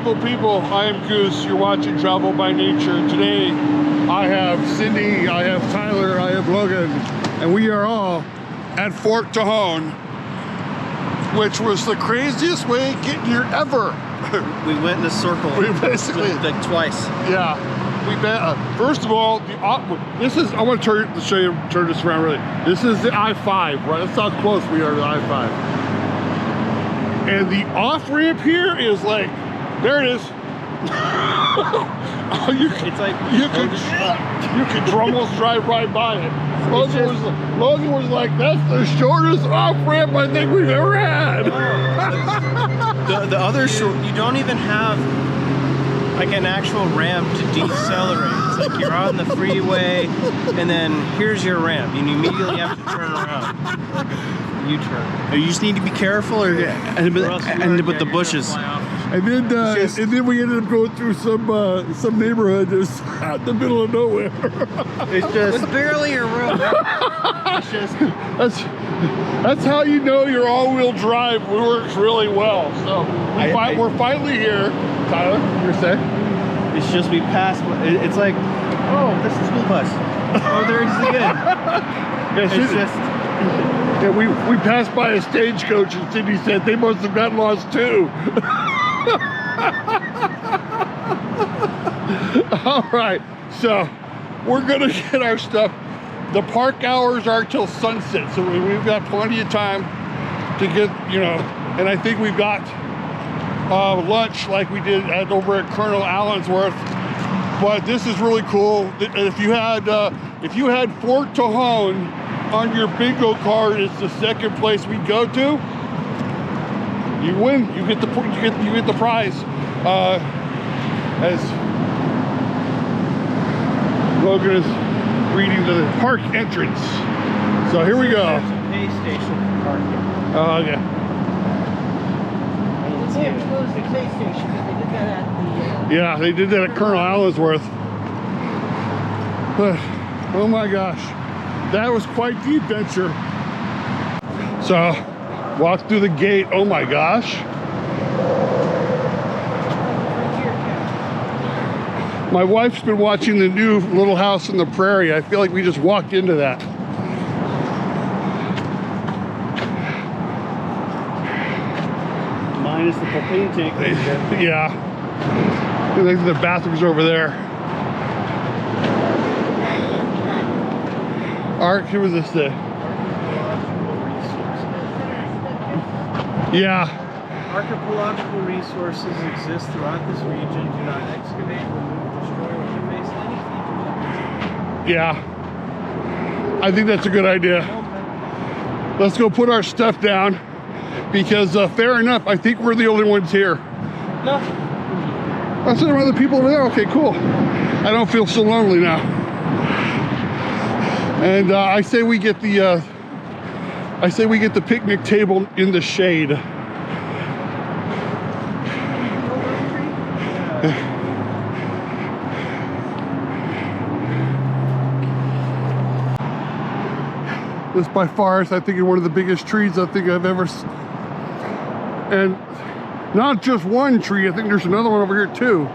beautiful people. I am Goose. You're watching Travel by Nature. Today, I have Cindy, I have Tyler, I have Logan, and we are all at Fort Tejon, which was the craziest way of getting here ever. We went in a circle. We basically like twice. Yeah. We first of all, this is. I want to turn this around really. This is the I-5, right? That's how close we are to the I-5. And the off ramp here is like, there it is. You could almost drive right by it. Logan was like, that's the shortest off ramp I think we've ever had. the other short, you don't even have like an actual ramp to decelerate. It's like you're on the freeway and then here's your ramp and you immediately have to turn around. U-turn. You just need to be careful or end with the bushes. And then we ended up going through some neighborhood that's out in the middle of nowhere. It's barely a road. It's just that's how you know your all-wheel drive works really well. So we're finally here. Tyler, you're saying? It's just we passed. It's like, oh, this is a school bus. Oh, there it is again. It's just. Yeah, we passed by a stagecoach and Cindy said they must have gotten lost too. All right, so we're gonna get our stuff. The park hours are till sunset, so we've got plenty of time to get, and I think we've got lunch like we did over at Colonel Allensworth. But this is really cool. If you had Fort Tejon on your bingo card, it's the second place we go to. You win. You get the prize. As Logan is reading the park entrance. So here we go. There's a pay station for parking. Oh, okay. Yeah, they did that at Colonel Allensworth. But, oh my gosh, that was quite the adventure. So, walk through the gate. Oh my gosh. My wife's been watching the new Little House on the Prairie. I feel like we just walked into that. Minus the propane tank. Yeah. I think the bathroom's over there. Art, who was this day? Yeah. Archaeological resources exist throughout this region. Do not excavate, remove, destroy, or deface any features. Yeah. I think that's a good idea. Let's go put our stuff down because fair enough, I think we're the only ones here. No. I said there were other people over there. Okay, cool. I don't feel so lonely now. And I say we get the picnic table in the shade. This by far is, I think, one of the biggest trees I think I've ever seen. And not just one tree, I think there's another one over here too.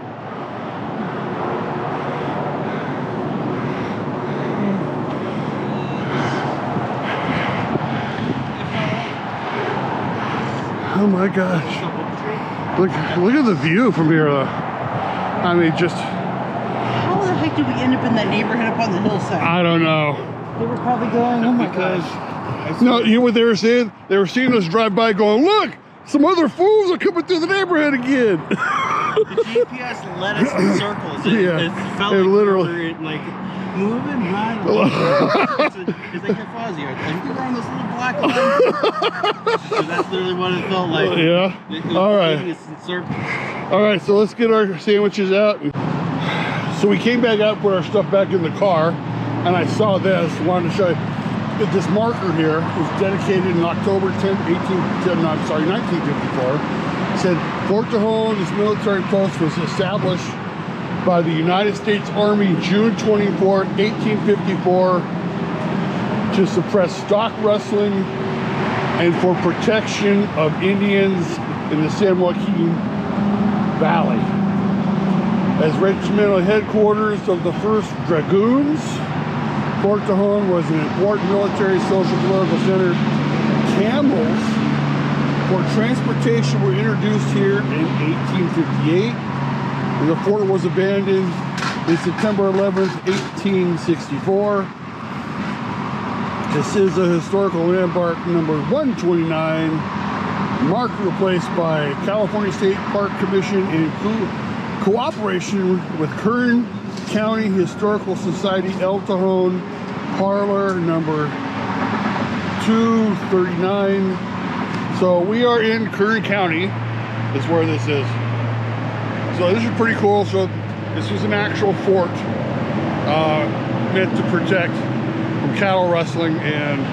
Oh my gosh. Look at the view from here though. I mean, just... How the heck did we end up in that neighborhood up on the hillside? I don't know. They were probably going, oh my gosh. No, you know what they were saying? They were seeing us drive by going, look, some other fools are coming through the neighborhood again. The GPS led us in circles. It felt like literally. we were like moving right along. It's like your Fozzie. Like, you're on this little black line. So that's literally what it felt like. Yeah. All right. In circles. All right, so let's get our sandwiches out. So we came back out, put our stuff back in the car, and I saw this. Wanted to show you. This marker here was dedicated in October 1954. It said, Fort Tejon, this military post was established by the United States Army June 24, 1854 to suppress stock rustling and for protection of Indians in the San Joaquin Valley. As regimental headquarters of the 1st Dragoons, Fort Tejon was an important military, social, political center. Camels for transportation were introduced here in 1858, and the fort was abandoned in September 11th, 1864. This is a historical landmark number 129, marker replaced by California State Park Commission in cooperation with Kern County Historical Society, El Tejon, parlor number 239. So we are in Kern County, is where this is. So this is pretty cool. So this was an actual fort meant to protect from cattle rustling and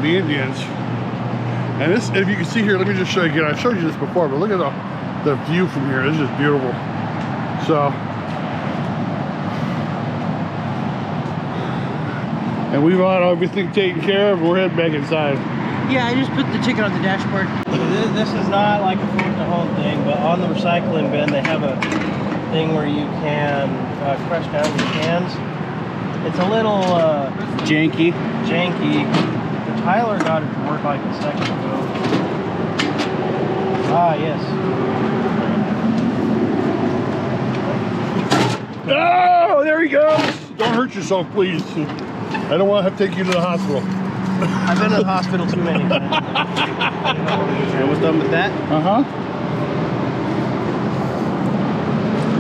the Indians. And this, if you can see here, let me just show you again. I showed you this before, but look at the view from here. This is just beautiful. So, and we've got everything taken care of, and we're heading back inside. Yeah, I just put the ticket on the dashboard. This is not like a Fort Tejon thing, but on the recycling bin they have a thing where you can crush down your cans. It's a little janky. But Tyler got it to work like a second ago. Ah, yes. Oh, there he goes. Don't hurt yourself, please. I don't want to have to take you to the hospital. I've been to the hospital too many times. Almost done with that? Uh-huh.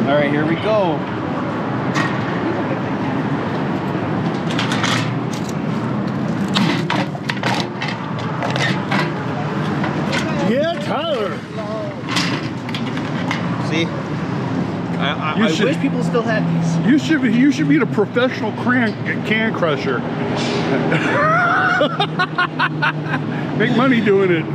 All right, here we go. Yeah, Tyler. See? I wish people still had these. You should be a professional can crusher. Make money doing it.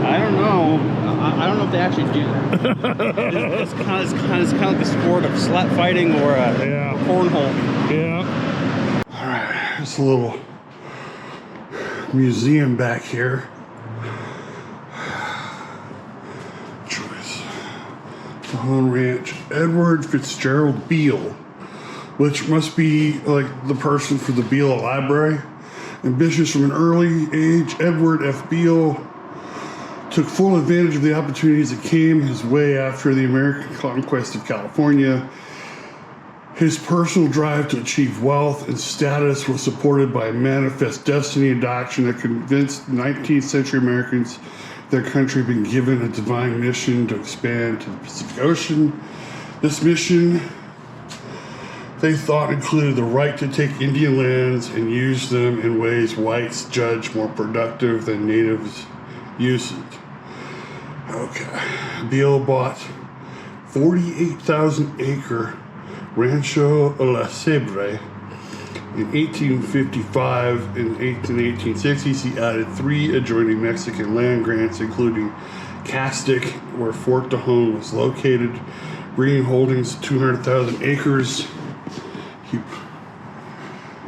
I don't know. I don't know if they actually do that. It's kind of like a sport of slap fighting or a cornhole. Yeah. All right, there's a little museum back here. Tejon Ranch, Edward Fitzgerald Beale, which must be like the person for the Beale Library. Ambitious from an early age, Edward F. Beale took full advantage of the opportunities that came his way after the American conquest of California. His personal drive to achieve wealth and status was supported by a manifest destiny and doctrine that convinced 19th century Americans their country had been given a divine mission to expand to the Pacific Ocean. This mission, they thought, included the right to take Indian lands and use them in ways whites judged more productive than natives' usage. Okay. Beale bought 48,000-acre Rancho La Cebre in 1855. In the 1860s, he added 3 adjoining Mexican land grants, including Castic, where Fort Tejon was located, bringing holdings to 200,000 acres.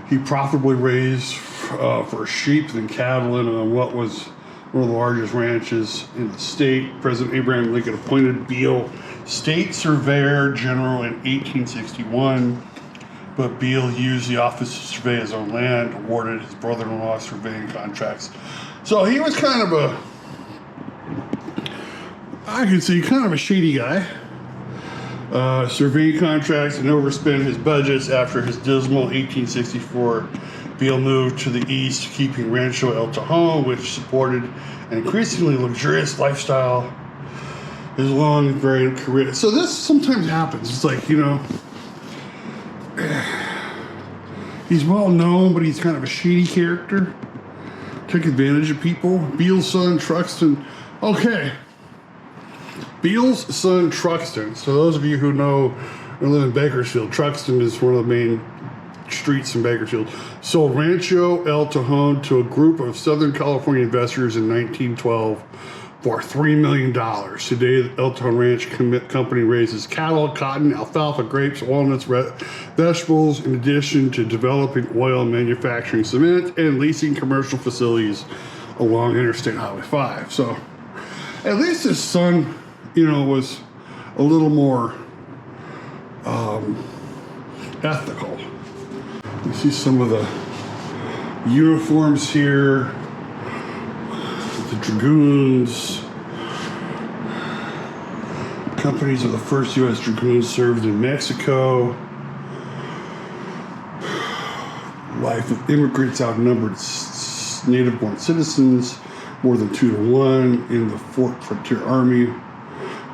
He profitably raised for sheep and cattle on what was one of the largest ranches in the state. President Abraham Lincoln appointed Beale State Surveyor General in 1861, but Beale used the office to survey his own land, awarded his brother-in-law surveying contracts. So he was kind of I can see, kind of a shady guy. Surveying contracts and overspent his budgets. After his dismal 1864, Beale moved to the east, keeping Rancho El Tejon, which supported an increasingly luxurious lifestyle. His long and varied career. So this sometimes happens. It's like, you know, he's well known, but he's kind of a shady character. Took advantage of people. Beale's son, Truxton. Okay. Beale's son, Truxton. So those of you who know or live in Bakersfield, Truxton is one of the main streets in Bakersfield. Sold Rancho El Tejon to a group of Southern California investors in 1912 for $3 million. Today, the El Tejon Ranch Company raises cattle, cotton, alfalfa, grapes, walnuts, vegetables, in addition to developing oil, manufacturing cement, and leasing commercial facilities along Interstate Highway 5. So, at least his son was a little more ethical. You see some of the uniforms here, the Dragoons. Companies of the first U.S. Dragoons served in Mexico. Life of immigrants outnumbered native-born citizens more than 2 to 1 in the Fourth Frontier Army.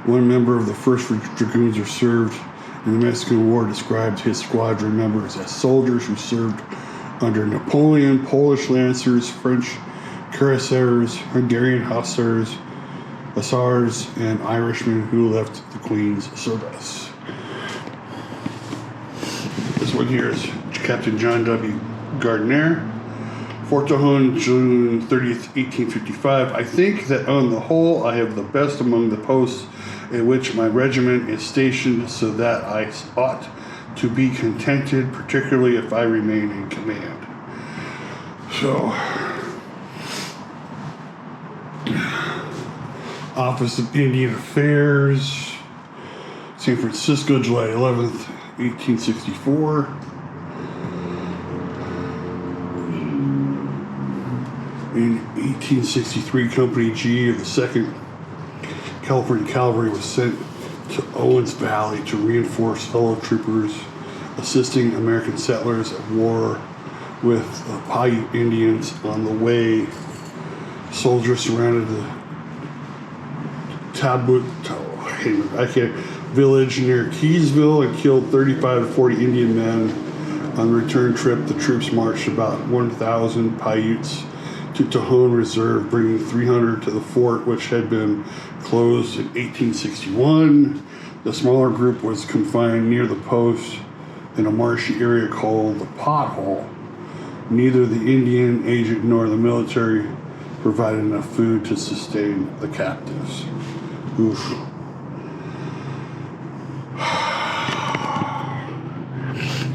One member of the first Dragoons who served in the Mexican War described his squadron members as soldiers who served under Napoleon, Polish Lancers, French Cuirassiers, Hungarian Hussars, and Irishmen who left the Queen's service. This one here is Captain John W. Gardner. Fort Tejon, June 30th, 1855. I think that on the whole, I have the best among the posts in which my regiment is stationed, so that I ought to be contented, particularly if I remain in command. So, Office of Indian Affairs, San Francisco, July 11th, 1864. In 1863, Company G of the 2nd California Cavalry was sent to Owens Valley to reinforce fellow troopers assisting American settlers at war with Paiute Indians. On the way, soldiers surrounded the village near Keysville and killed 35 to 40 Indian men. On the return trip, the troops marched about 1,000 Paiutes to Tejon Reserve, bringing 300 to the fort, which had been closed in 1861. The smaller group was confined near the post in a marshy area called the Pothole. Neither the Indian agent nor the military provided enough food to sustain the captives. Oof.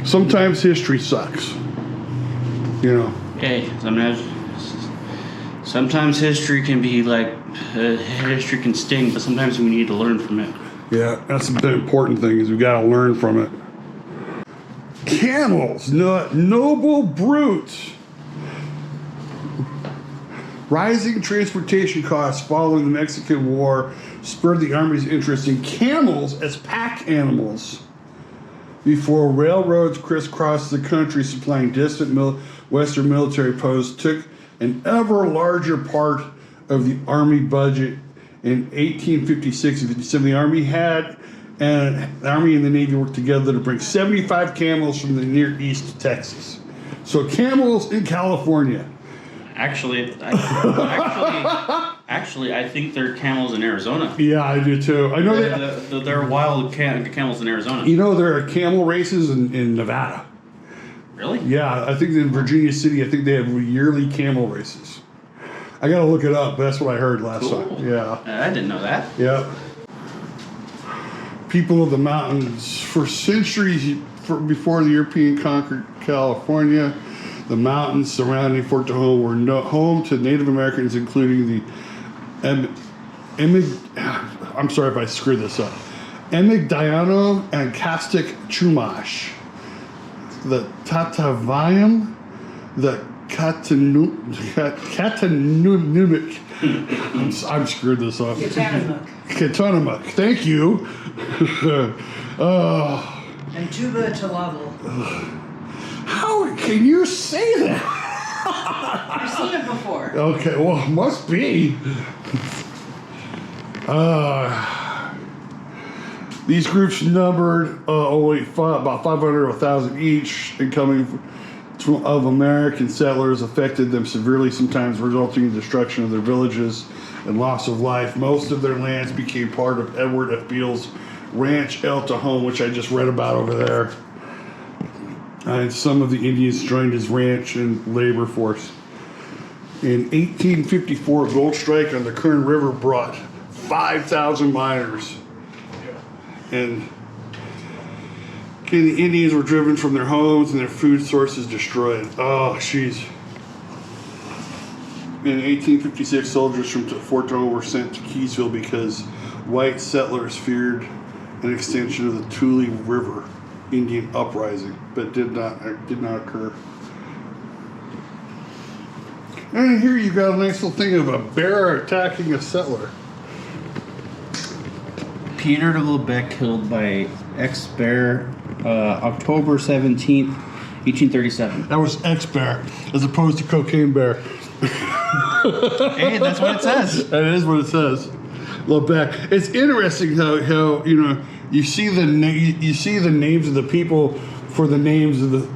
Sometimes history sucks. Hey, sometimes history can be like, history can sting, but sometimes we need to learn from it. Yeah, that's the important thing, is we got to learn from it. Camels, noble brutes. Rising transportation costs following the Mexican War spurred the Army's interest in camels as pack animals. Before railroads crisscrossed the country supplying distant Western military posts took an ever larger part of the Army budget. In 1856 and 57, the Army and the Navy worked together to bring 75 camels from the Near East to Texas. So camels in California. Actually, I think they're camels in Arizona. Yeah, I do too. I know there are wild camels in Arizona. There are camel races in Nevada. Really? Yeah, I think in Virginia City, I think they have yearly camel races. I gotta look it up, but that's what I heard last time. Yeah. I didn't know that. Yeah. People of the mountains. For centuries before the European conquered California, the mountains surrounding Fort Tejon were home to Native Americans, including the I'm sorry if I screwed this up. Emigdiano and Castic Chumash. The Tatavayam, the Katanumic. I'm screwed this up. Katanumic. Thank you. And Tuba Talaval. How can you say that? I've seen it before. Okay, well, it must be. These groups numbered only about 500 or 1,000 each, and coming of American settlers affected them severely, sometimes resulting in destruction of their villages and loss of life. Most of their lands became part of Edward F. Beale's Ranch El Tejon, which I just read about over there. And some of the Indians joined his ranch and labor force. In 1854, a gold strike on the Kern River brought 5,000 miners. And the Indians were driven from their homes and their food sources destroyed. Oh, jeez. In 1856, soldiers from Fort Tejon were sent to Keysville because White settlers feared an extension of the Tule River Indian uprising, but did not occur. And here you got a nice little thing of a bear attacking a settler. Peter the Little Bear killed by ex-bear, October 17th, 1837. That was ex-bear, as opposed to cocaine bear. Hey, that's what it says. That is what it says. Little Bear. It's interesting how you know you see the names of the people for the names of the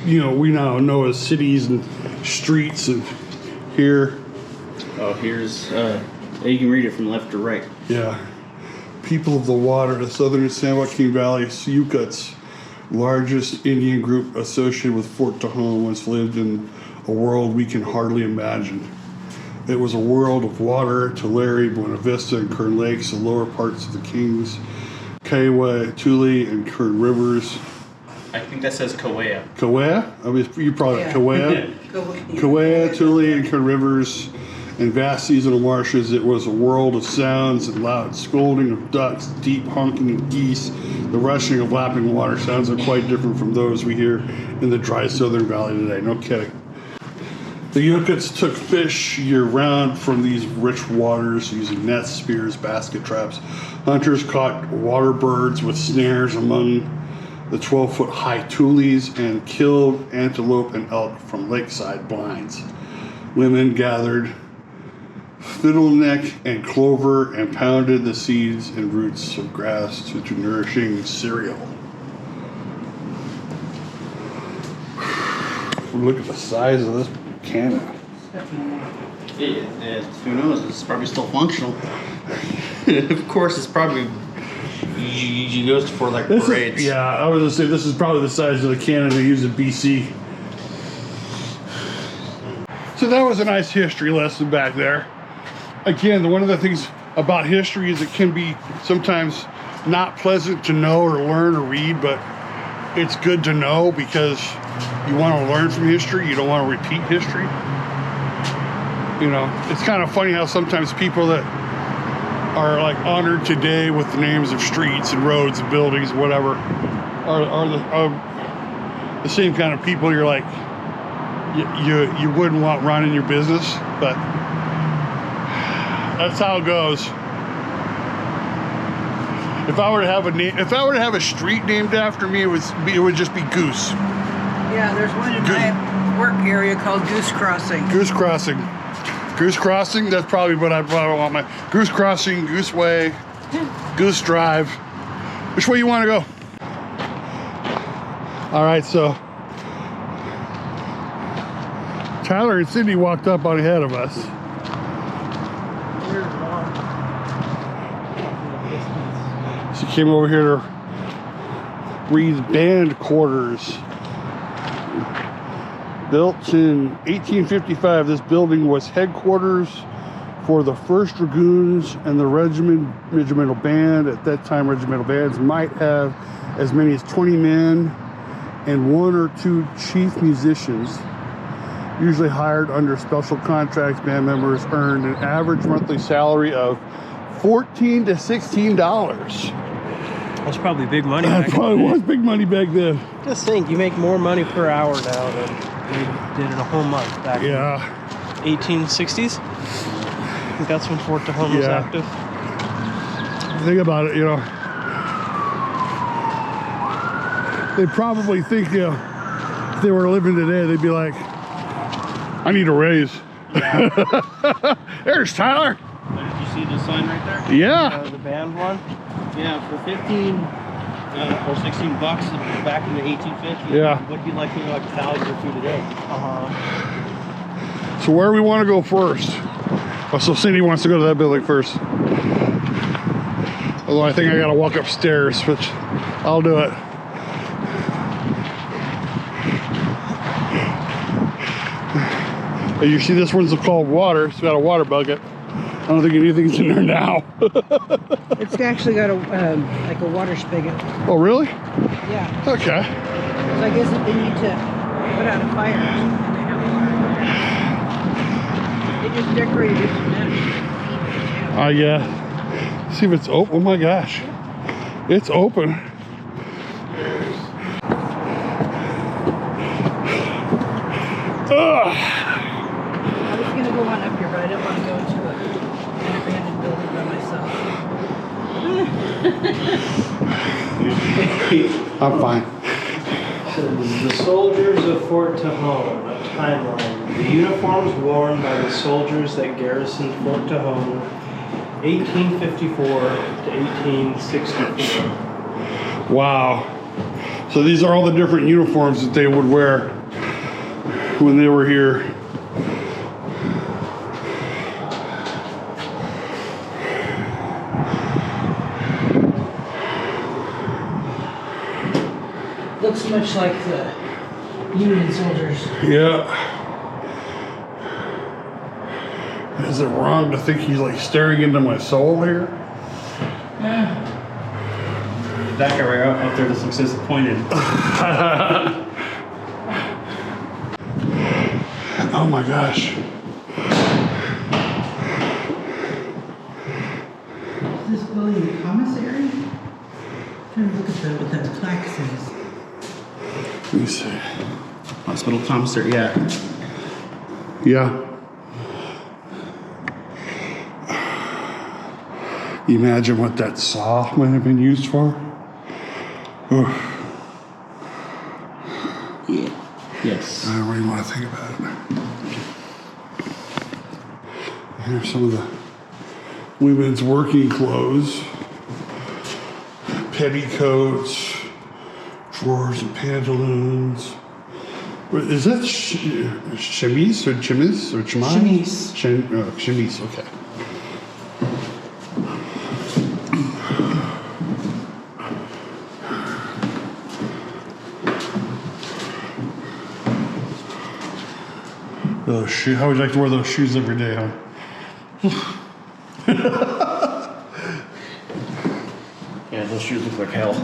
we now know as cities and streets, and here. Oh, here's you can read it from left to right. Yeah. People of the water, the southern San Joaquin Valley Siouxs, largest Indian group associated with Fort Tejon, once lived in a world we can hardly imagine. It was a world of water. Tulare, Buena Vista, and Kern Lakes, the lower parts of the Kings, Kiowa, Tule, and Kern Rivers. I think that says Kauai. Kauai? I mean, you probably Yeah. Kauai. Kauai, Tule, and Kern Rivers, and vast seasonal marshes. It was a world of sounds and loud scolding of ducks, deep honking of geese. The rushing of lapping water sounds are quite different from those we hear in the dry southern valley today. No kidding. The Siouxs took fish year-round from these rich waters using nets, spears, basket traps. Hunters caught water birds with snares among the 12-foot-high tules and killed antelope and elk from lakeside blinds. Women gathered fiddleneck and clover and pounded the seeds and roots of grass into nourishing cereal. Look at the size of this cannon. Who knows? It's probably still functional. Of course, it's probably used for like parades. Yeah, I was gonna say this is probably the size of the cannon they used in BC. So that was a nice history lesson back there. Again, one of the things about history is it can be sometimes not pleasant to know or learn or read, but it's good to know because you want to learn from history. You don't want to repeat history. It's kind of funny how sometimes people that are like honored today with the names of streets and roads and buildings, whatever, are the same kind of people you're like, you wouldn't want running your business, but that's how it goes. If I were to have a street named after me, it would just be Goose. Yeah, there's one in my work area called Goose Crossing. Goose Crossing. Goose Crossing, that's probably what I want my Goose Crossing, Goose Way, Goose Drive. Which way you want to go? All right, so Tyler and Cindy walked up on ahead of us. She came over here to Reed's band quarters. Built in 1855, this building was headquarters for the 1st Dragoons and the regimental band. At that time, regimental bands might have as many as 20 men and 1 or 2 chief musicians, usually hired under special contracts. Band members earned an average monthly salary of $14 to $16. That's probably big money That back probably in the day. was big money back then. Just think, you make more money per hour now than we did in a whole month back Yeah. in the 1860s. I think that's when Fort Tejon was Yeah. active. Think about it, they probably think, if they were living today, they'd be like, I need a raise. There's Tyler. Did you see the sign right there? Yeah. The band one. Yeah, for 15 or 16 bucks back in the 1850s. Yeah. What'd you like to like $1,000 or $2 today? So where do we want to go first? Oh, so Cindy wants to go to that building first. Although I think I gotta walk upstairs, which I'll do it. You see, this one's called water. It's got a water bucket. I don't think anything's in there now. It's actually got a like a water spigot. Oh, really? Yeah. Okay. So I guess if they need to put out a fire or something, they have water. They just decorated it with that. Yeah. See if it's open. Oh my gosh. It's open. Ugh. I was gonna go on up here, but I didn't want to go into an abandoned building by myself. I'm fine. So the soldiers of Fort Tejon, a timeline. The uniforms worn by the soldiers that garrisoned Fort Tejon, 1854 to 1864. Wow. So these are all the different uniforms that they would wear when they were here. Looks much like the Union soldiers. Yeah. Is it wrong to think he's like staring into my soul here? Yeah. That guy right out there just looks disappointed. Oh my gosh. Is this building a commissary? I'm trying to look at what that plaque says. Let me see. Hospital commissary, yeah. Yeah. Imagine what that saw might have been used for. Oof. Yeah. Yes. I don't really want to think about it. Here's some of the women's working clothes. Petticoats, drawers and pantaloons. Is that chemise or chemise or chemise? Chemise, okay. Those shoes. How would you like to wear those shoes every day, huh? Yeah, those shoes look like hell.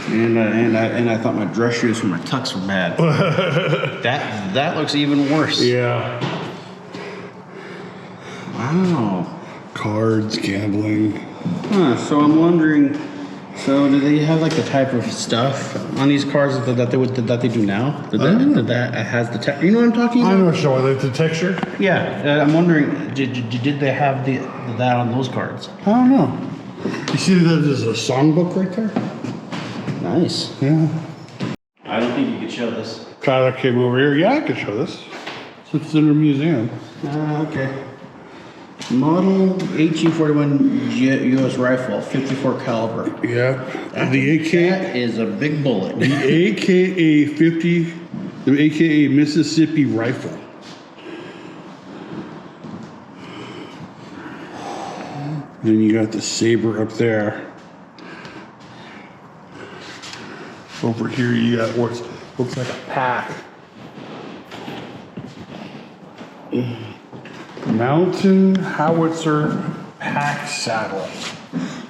And I thought my dress shoes for my tux were bad. that looks even worse. Yeah. Wow. Cards, gambling. Huh, so I'm wondering, so do they have like the type of stuff on these cars that they do now? That has the tech? You know what I'm talking I about? know, Sean. Like the texture. Yeah, I'm wondering, did they have that on those cards? I don't know. You see that there's a songbook right there? Nice. Yeah. I don't think you could show this. Tyler came over here. Yeah, I could show this. It's in the museum. Okay. Model 1841 U.S. rifle, 54 caliber. Yeah. The AK. That is a big bullet. The AKA 50. The AKA Mississippi rifle. Then you got the saber up there. Over here you got what looks like a pack. Mountain howitzer pack saddle.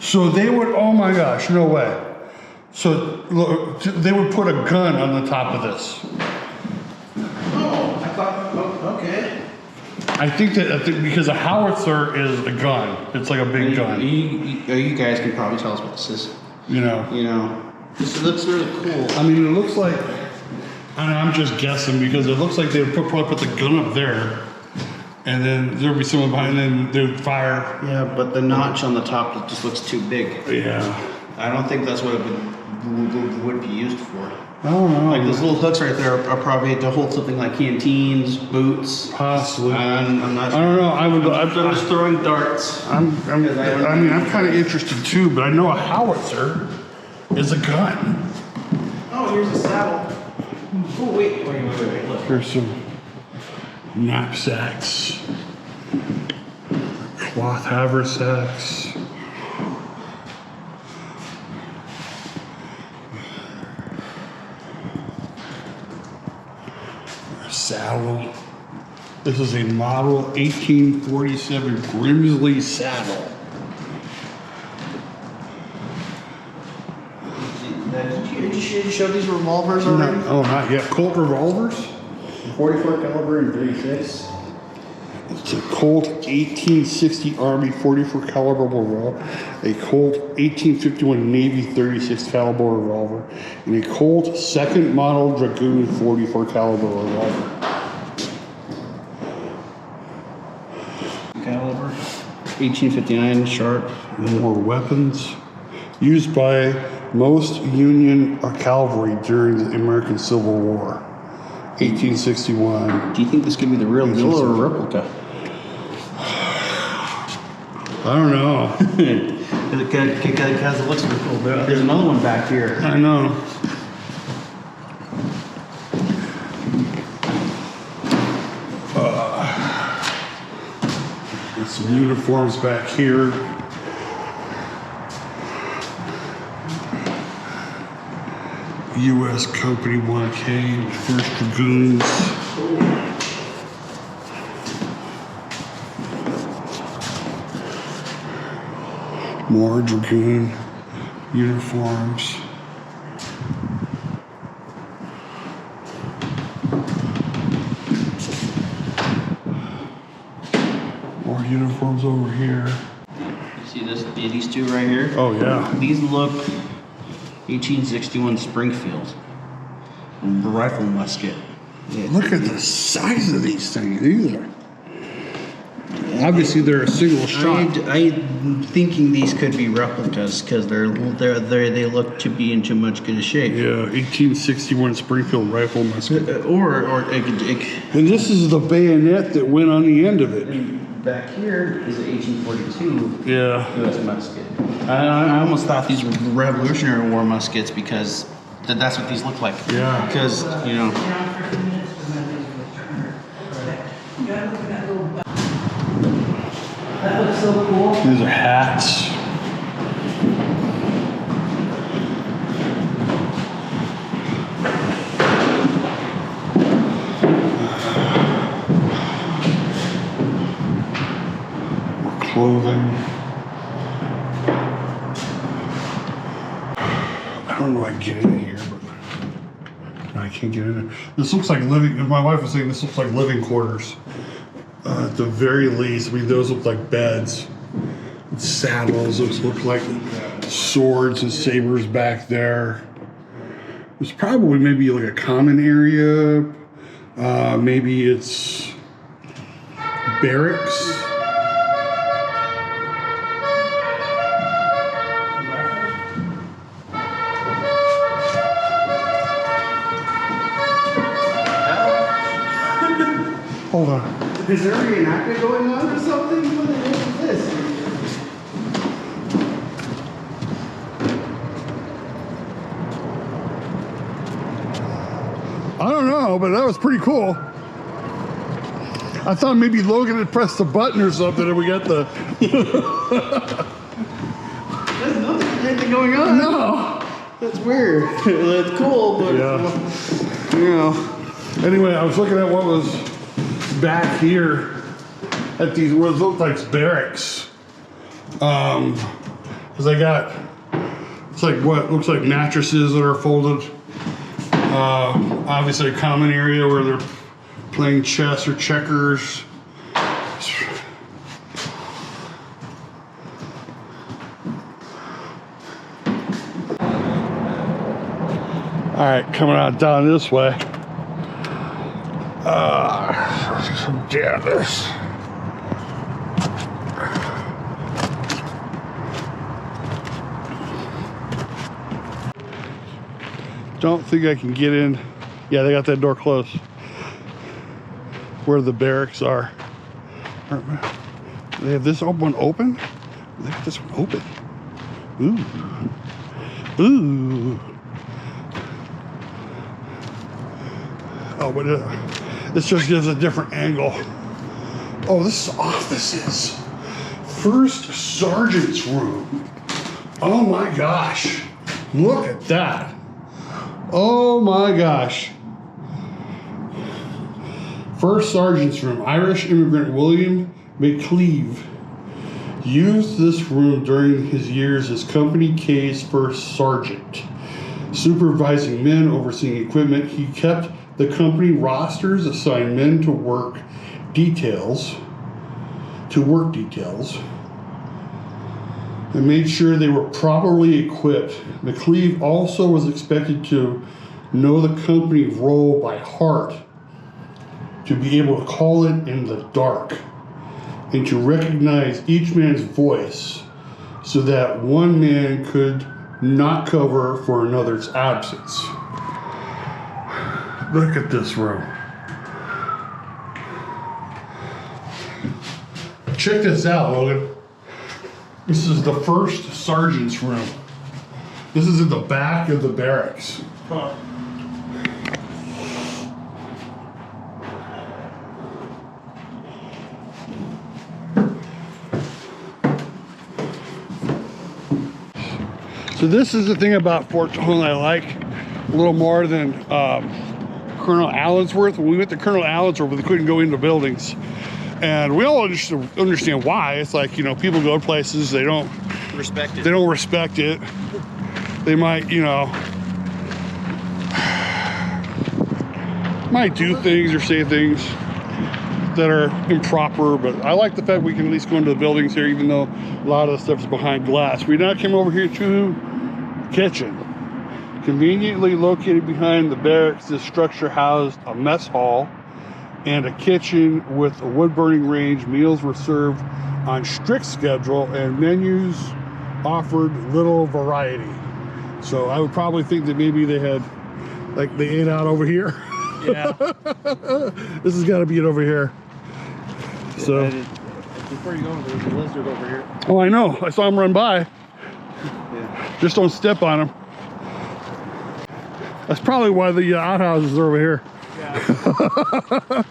So they would, oh my gosh, no way. So look, they would put a gun on the top of this. Oh, I thought, okay. I think because a howitzer is a gun. It's like a big gun. You guys can probably tell us what this is. You know. This looks really cool. I mean, it looks like, I'm just guessing because it looks like they would probably put the gun up there, and then there would be someone behind, and then they would fire. Yeah, but the notch on the top just looks too big. Yeah. I don't think that's what it would be used for. I don't know. Like those little hooks right there are probably to hold something like canteens, boots. Possibly. I'm not I don't know. I'm just throwing darts. I'm kind of interested too, but I know a howitzer is a gun. Oh, here's a saddle. Oh, wait. Look. Here's some knapsacks, cloth haversacks. A saddle. This is a model 1847 Grimsley saddle. Did you show these revolvers already? Oh, not yet. Colt revolvers? 44 caliber and 36. It's a Colt 1860 Army 44 caliber revolver, a Colt 1851 Navy 36 caliber revolver, and a Colt second model Dragoon 44 caliber revolver. Caliber 1859 sharp. More weapons used by most Union cavalry during the American Civil War. 1861. Do you think this could be the real deal or a replica? I don't know. Because it looks pretty cool. There's another one back here. I know. Got some uniforms back here. U.S. Company 1K, 1st Dragoons. More Dragoon uniforms. More uniforms over here. You see this? These two right here? Oh yeah. These look 1861 Springfield. Rifle musket. Yeah. Look at the size of these things. These are obviously they're a single shot. I'm thinking these could be replicas because they look to be in too much good a shape. Yeah, 1861 Springfield rifle musket. Or And this is the bayonet that went on the end of it. back here is an 1842 Yeah. U.S. musket. I almost thought these were Revolutionary War muskets because that's what these look like. Yeah. Because you know. That looks so cool. These are hats. More clothing. I don't know if I can get in here, but no, I can't get in there. This looks like living. My wife was saying this looks like living quarters. At the very least, I mean, those look like beds. Saddles, those look like swords and sabers back there. There's probably maybe like a common area. Maybe it's barracks. Hold on. Is there a reenactment going on or something? What is this? I don't know, but that was pretty cool. I thought maybe Logan had pressed the button or something and we got the... There's nothing going on. No! That's weird. That's cool, but Yeah. you know. Anyway, I was looking at what was back here at these, what look like barracks. Cause they got, it's like what looks like mattresses that are folded. Obviously a common area where they're playing chess or checkers. All right, coming out down this way. Yeah, this. Don't think I can get in. Yeah, they got that door closed. Where the barracks are. They have this one open? They got this one open. Ooh. Ooh. Oh, but this just gives a different angle. Oh, this is offices. First sergeant's room. Oh my gosh. Look at that. Oh my gosh. First sergeant's room. Irish immigrant William McCleave used this room during his years as Company K's first sergeant. Supervising men, overseeing equipment, he kept the company rosters, assigned men to work details. to work details and made sure they were properly equipped. McLeave also was expected to know the company role by heart, to be able to call it in the dark, and to recognize each man's voice so that one man could not cover for another's absence. Look at this room. Check this out, Logan. This is the first sergeant's room. This is in the back of the barracks. Huh. So this is the thing about Fort Tejon I like a little more than Colonel Allensworth. When we went to Colonel Allensworth, they couldn't go into buildings. And we all understand why. It's like, you know, people go to places, they don't Respect it. They don't respect it. They might, you know, might do things or say things that are improper, but I like the fact we can at least go into the buildings here, even though a lot of the stuff is behind glass. We now came over here to kitchen. Conveniently located behind the barracks, this structure housed a mess hall and a kitchen with a wood-burning range. Meals were served on strict schedule and menus offered little variety. So I would probably think that maybe they had, like, they ate out over here. Yeah. This has got to be it over here. So before you go, there's a lizard over here. oh, I know, I saw him run by. Yeah. Just don't step on him. That's probably why the outhouses are over here. Yeah.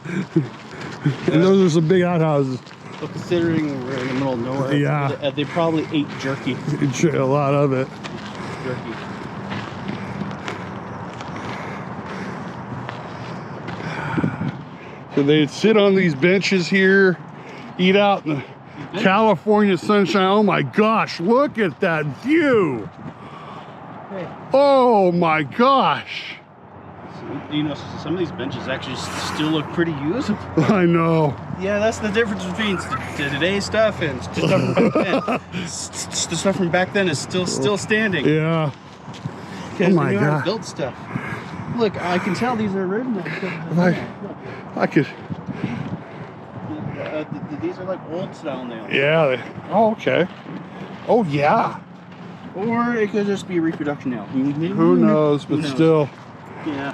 And those are some big outhouses. Well, considering we're in the middle of nowhere, Yeah. they probably ate jerky. A lot of it. Jerky. So they'd sit on these benches here, eat out in the California sunshine. Oh my gosh, look at that view. Hey. Oh my gosh. You know, some of these benches actually still look pretty usable. I know. Yeah, that's the difference between today's stuff and stuff from back then. The stuff from back then is still standing. Yeah. Because Oh my they knew how God. to build stuff. Look, I can tell these are original. I could, These are like old style nails. yeah. Oh, okay. Oh, yeah. Or it could just be a reproduction nail. Who knows, but Who knows? still. Yeah.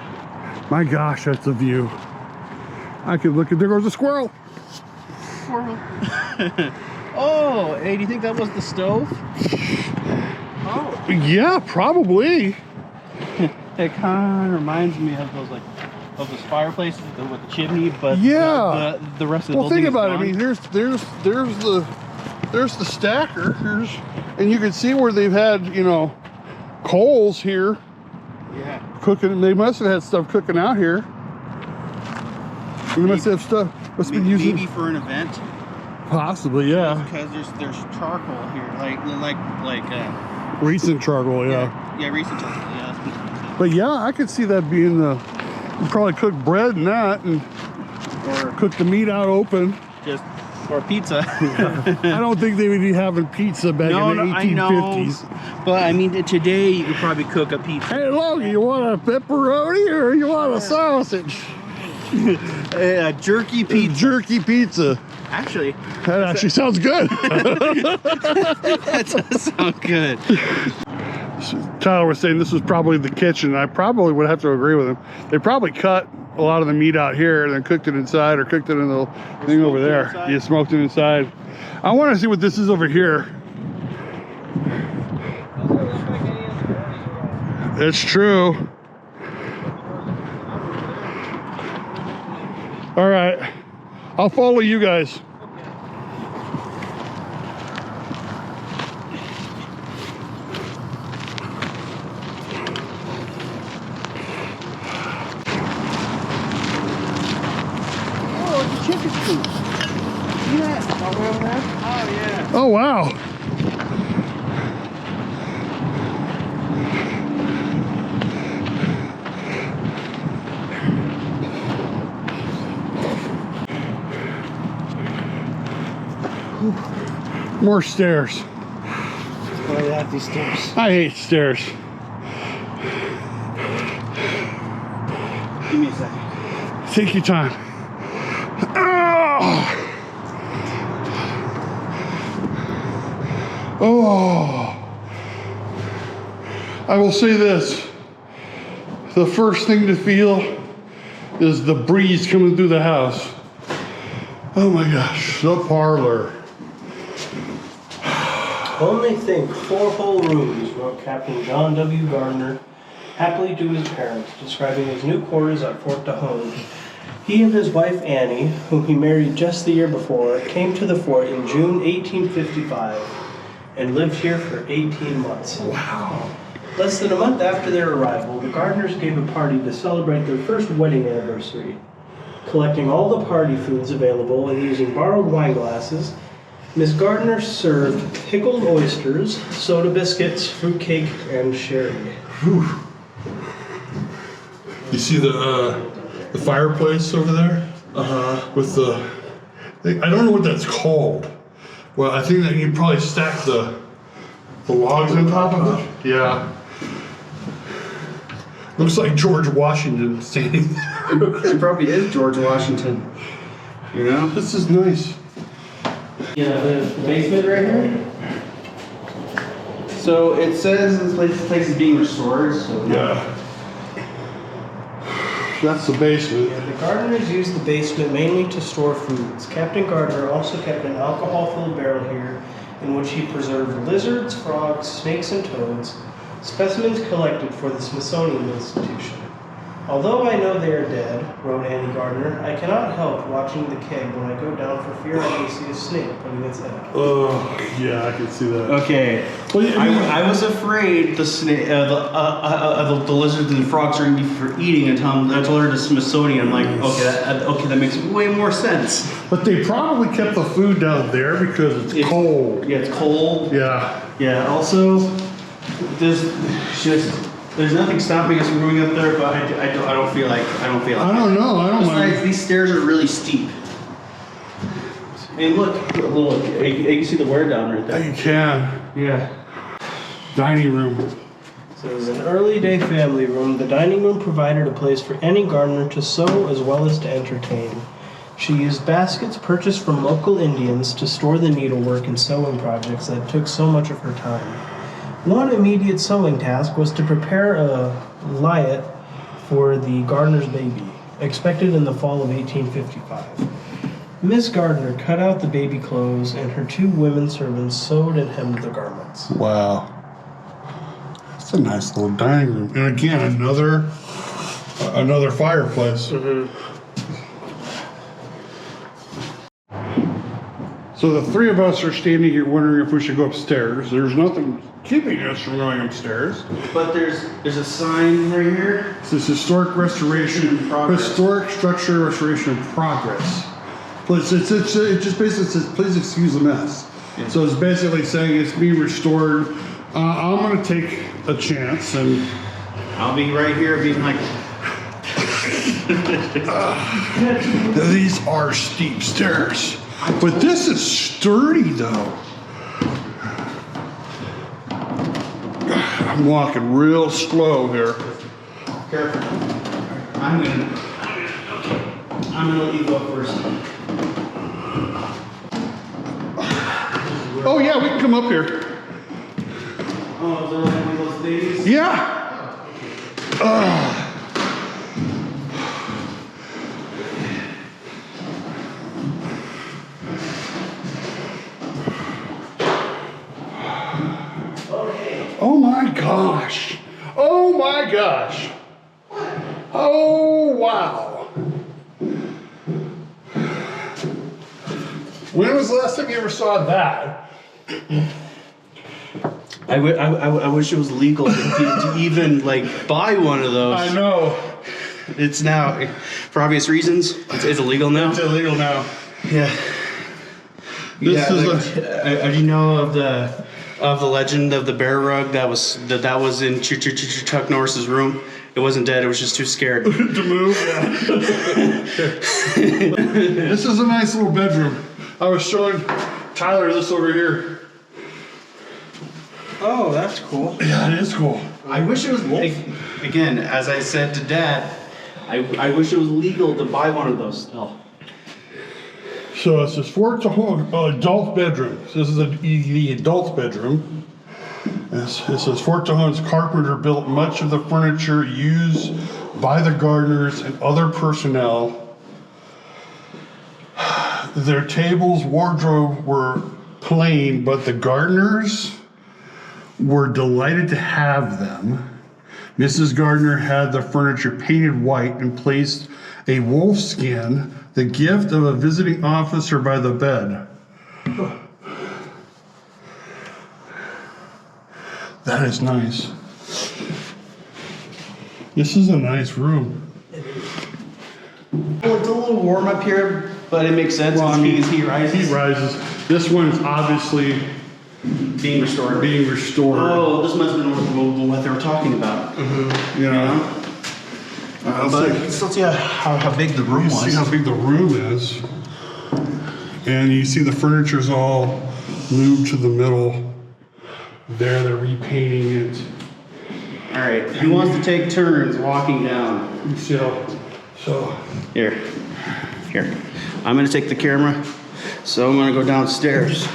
My gosh, that's a view. I could look at, there goes a squirrel. Oh, hey, do you think that was the stove? Oh. Yeah, probably. It kind of reminds me of those those fireplaces with the chimney, but Yeah. the rest of the Well, building think is about it. I gone. mean, there's the stacker. And you can see where they've had, you know, coals here Yeah. cooking. They must have had stuff cooking out here. They must have stuff. Must have been using. Maybe for an event. Possibly, yeah. Because there's charcoal here, like Recent charcoal, yeah. recent charcoal. Yeah, that's been, But yeah, I could see that being the. You probably cook bread and that, and or cook the meat out open. just or pizza. I don't think they would be having pizza back in the I know. 1850s. But I mean, today you could probably cook a pizza. Hey, Logan, you want a pepperoni or you want a sausage? A jerky pizza. Jerky pizza. Actually, That actually sounds good. that does sound good. Tyler was saying this was probably the kitchen. I probably would have to agree with him. They probably cut a lot of the meat out here and then cooked it inside or cooked it in the thing over there. inside? You smoked it inside. I want to see what this is over here. It's true. All right. I'll follow you guys. Oh, it's a chicken coop. See that? All the way over there? Oh, yeah. Oh, wow. More stairs. Oh yeah, these stairs. I hate stairs. Give me a second. Take your time. Ah! Oh. I will say this. The first thing to feel is the breeze coming through the house. Oh my gosh, the parlor. Only think 4 whole rooms, wrote Captain John W. Gardner happily to his parents, describing his new quarters at Fort Tejon. He and his wife Annie, whom he married just the year before, came to the fort in June 1855 and lived here for 18 months. Wow. Less than a month after their arrival, the Gardners gave a party to celebrate their first wedding anniversary. Collecting all the party foods available and using borrowed wine glasses, Miss Gardner served pickled oysters, soda biscuits, fruitcake, and sherry. Whew. You see the fireplace over there? With the, I don't know what that's called. Well, I think that you probably stack the logs on top of it. Yeah. Looks like George Washington standing there. It probably is George Washington. You know? This is nice. Yeah, the basement right here? So it says this place is being restored. So Yeah. That's the basement. Yeah, the Gardners used the basement mainly to store foods. Captain Gardner also kept an alcohol-filled barrel here in which he preserved lizards, frogs, snakes, and toads, specimens collected for the Smithsonian Institution. Although I know they are dead, wrote Annie Gardner, I cannot help watching the keg when I go down for fear I may see a snake putting its head out. Oh, yeah, I can see that. Okay. Well, I mean- I was afraid the snake, the lizards and the frogs are gonna be for eating until I told her the Smithsonian. I'm like, okay, that makes way more sense. But they probably kept the food down there because it's cold. Yeah, it's cold. Yeah. Yeah. Also, there's nothing stopping us from going up there, but I don't feel like. I don't know. I don't Besides, mind. these stairs are really steep. And look, you can see the wear down right there. You can. Yeah. Dining room. So it was an early day family room. The dining room provided a place for Annie Gardner to sew as well as to entertain. She used baskets purchased from local Indians to store the needlework and sewing projects that took so much of her time. One immediate sewing task was to prepare a lyot for the Gardner's baby, expected in the fall of 1855. Miss Gardner cut out the baby clothes, and her 2 women servants sewed and hemmed the garments. Wow. It's a nice little dining room. And again, another fireplace. So the 3 of us are standing here wondering if we should go upstairs. There's nothing keeping us from going upstairs. But there's a sign right here. It says historic restoration In progress. historic structure restoration in progress. Plus, it just basically says, please excuse the mess. Yeah. So it's basically saying it's being restored. I'm gonna take a chance and I'll be right here being like, these are steep stairs. But this is sturdy though. I'm walking real slow here. careful. I'm gonna leave up first. Oh yeah, we can come up here. Oh, is there like one of those things? Yeah. Oh my gosh. Oh my gosh. Oh wow. When was the last time you ever saw that? I wish it was legal to even like buy one of those. I know. It's now, for obvious reasons, it's illegal now. It's illegal now. Yeah. This is do you know of the legend of the bear rug that was in Chuck Norris's room? It wasn't dead. It was just too scared to move. Yeah. This is a nice little bedroom. I was showing Tyler, this over here. Oh, that's cool. Yeah, it is cool. I wish it was again, as I said to Dad, I wish it was legal to buy one of those still. So it says Fort Tejon adult bedroom. So this is the adult bedroom. It says Fort Tejon's carpenter built much of the furniture used by the gardeners and other personnel. Their tables, wardrobe were plain, but the gardeners were delighted to have them. Mrs. Gardner had the furniture painted white and placed a wolf skin, the gift of a visiting officer, by the bed. That is nice. This is a nice room. Well, it's a little warm up here, but it makes sense because heat rises. Heat rises. This one's obviously Being restored. being restored. Oh, this must have been what they were talking about. You know? Let's see how big the room You see how big the room is. And you see the furniture's all moved to the middle. There, they're repainting it. All right, who wants to take turns walking down? You see how, so. Here. I'm gonna take the camera, so I'm gonna go downstairs.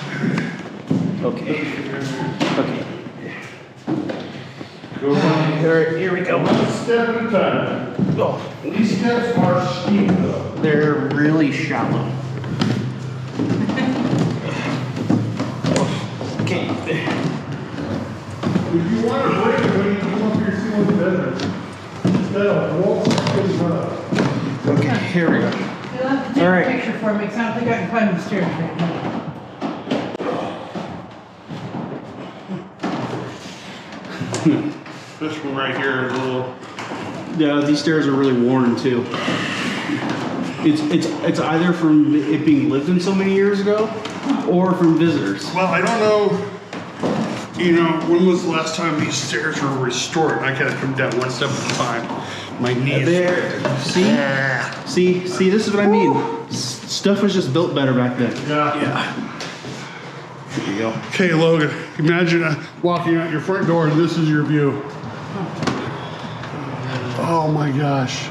Okay. Go on. Here we go. One step at a time. Oh, These steps are steep though. they're really shallow. Okay. If you want to break it when you come up here, see what's better. Instead of walls, things up. Okay, here we go. You'll have to take All right. a picture for me, because I don't think I can climb the stairs right now. This one right here is a little. Yeah, these stairs are really worn too. It's either from it being lived in so many years ago, or from visitors. Well, I don't know. You know, when was the last time these stairs were restored? I gotta come down one step at a time. My knees. There, see, this is what I mean. Stuff was just built better back then. Yeah. There you go. Okay, Logan. Imagine walking out your front door and this is your view. Oh my gosh.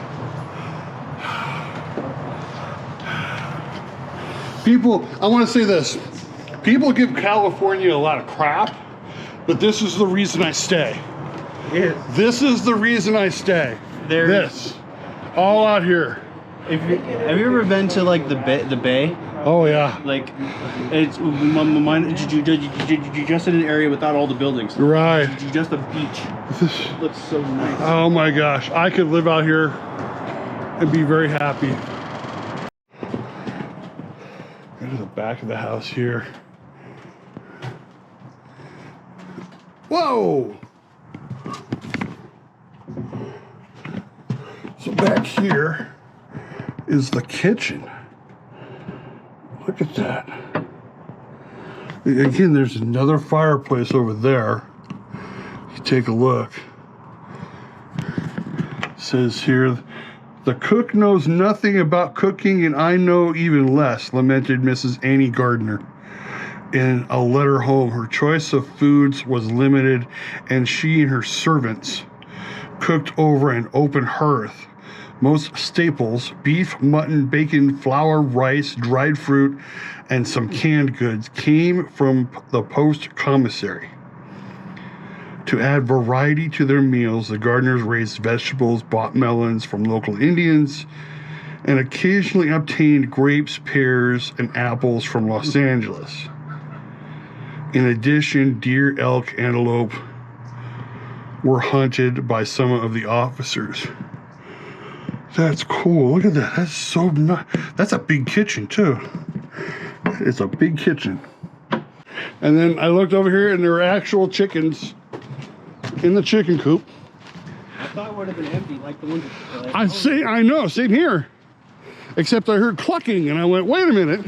People, I want to say this. People give California a lot of crap, but this is the reason I stay. Yeah. This is the reason I stay. This. All out here. Have you ever been to like the bay? Oh yeah. Like, it's mine. You just in an area without all the buildings. Right. You just a beach. It looks so nice. Oh my gosh. I could live out here and be very happy. Go to the back of the house here. Whoa! So back here is the kitchen. Look at that. Again, there's another fireplace over there. You take a look. It says here, the cook knows nothing about cooking and I know even less, lamented Mrs. Annie Gardner. In a letter home, her choice of foods was limited and she and her servants cooked over an open hearth. Most staples, beef, mutton, bacon, flour, rice, dried fruit, and some canned goods, came from the post commissary. To add variety to their meals, the gardeners raised vegetables, bought melons from local Indians, and occasionally obtained grapes, pears, and apples from Los Angeles. In addition, deer, elk, antelope were hunted by some of the officers. That's cool. Look at that. That's so nice. That's a big kitchen too. It's a big kitchen. And then I looked over here and there were actual chickens in the chicken coop. I thought it would have been empty, like the ones. I know, same here. Except I heard clucking and I went, wait a minute.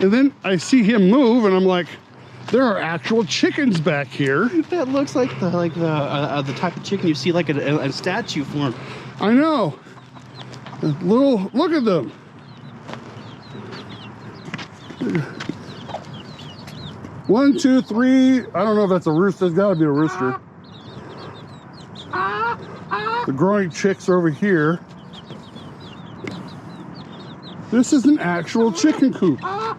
And then I see him move and I'm like, there are actual chickens back here. That looks like the type of chicken you see like a statue form. I know. Look at them. 1, 2, 3. I don't know if that's a rooster. There's got to be a rooster. The growing chicks are over here. This is an actual chicken coop. Oh,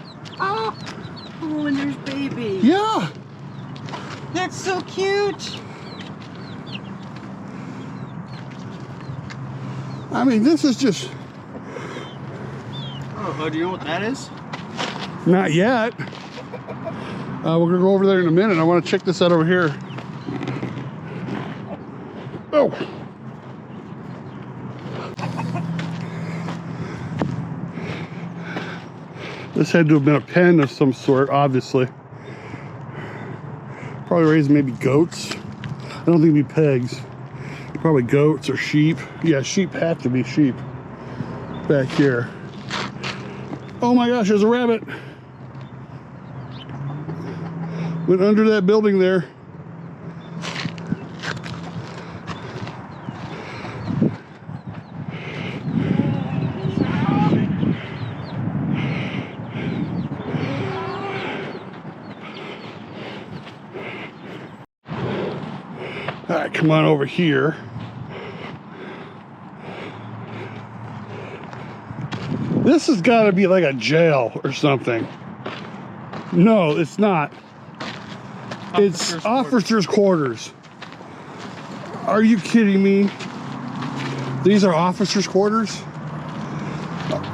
and there's baby. Yeah. That's so cute. I mean, this is just Oh, do you know what that is? not yet. We're gonna go over there in a minute. I want to check this out over here. Oh. This had to have been a pen of some sort, obviously. Probably raised maybe goats. I don't think it'd be pigs. Probably goats or sheep. Yeah, sheep have to be sheep back here. Oh my gosh, there's a rabbit. Went under that building there. All right, come on over here. This has got to be like a jail or something. No, it's not. It's officers' quarters. Are you kidding me? These are officers' quarters?